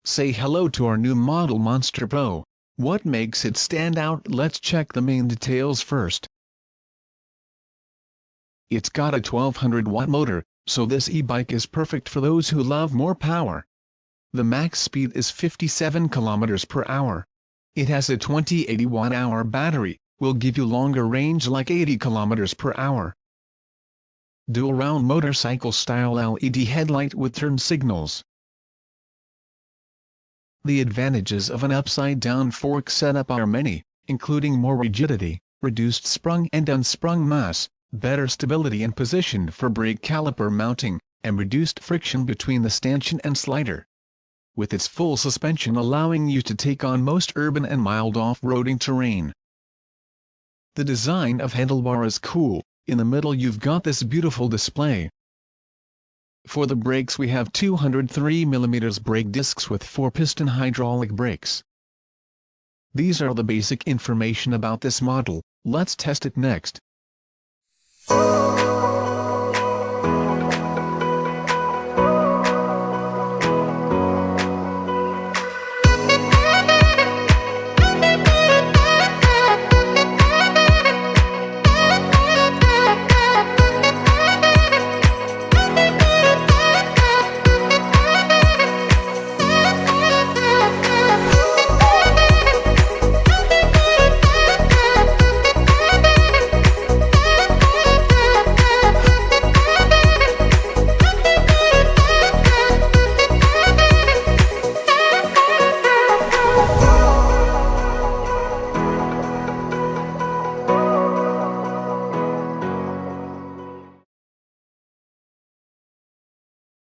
say hello to our new model Monster Pro. What makes it stand out? Let's check the main details first. It's got a 1200-watt motor, so this e-bike is perfect for those who love more power. The max speed is 57 km per hour. It has a 2080 watt-hour battery, will give you longer range like 80 km per hour. Dual round motorcycle style LED headlight with turn signals. The advantages of an upside-down fork setup are many, including more rigidity, reduced sprung and unsprung mass, better stability and position for brake caliper mounting, and reduced friction between the stanchion and slider. With its full suspension allowing you to take on most urban and mild off-roading terrain. The design of handlebar is cool. In the middle you've got this beautiful display. For the brakes we have 203mm brake discs with 4-piston hydraulic brakes. These are the basic information about this model. Let's test it next.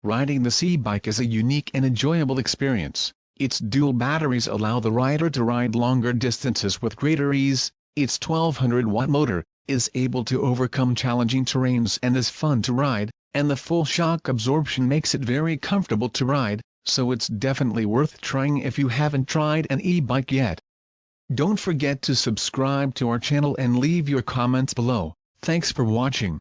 Riding this e-bike is a unique and enjoyable experience. Its dual batteries allow the rider to ride longer distances with greater ease. Its 1200-watt motor is able to overcome challenging terrains and is fun to ride, and the full shock absorption makes it very comfortable to ride, so it's definitely worth trying if you haven't tried an e-bike yet. Don't forget to subscribe to our channel and leave your comments below. Thanks for watching.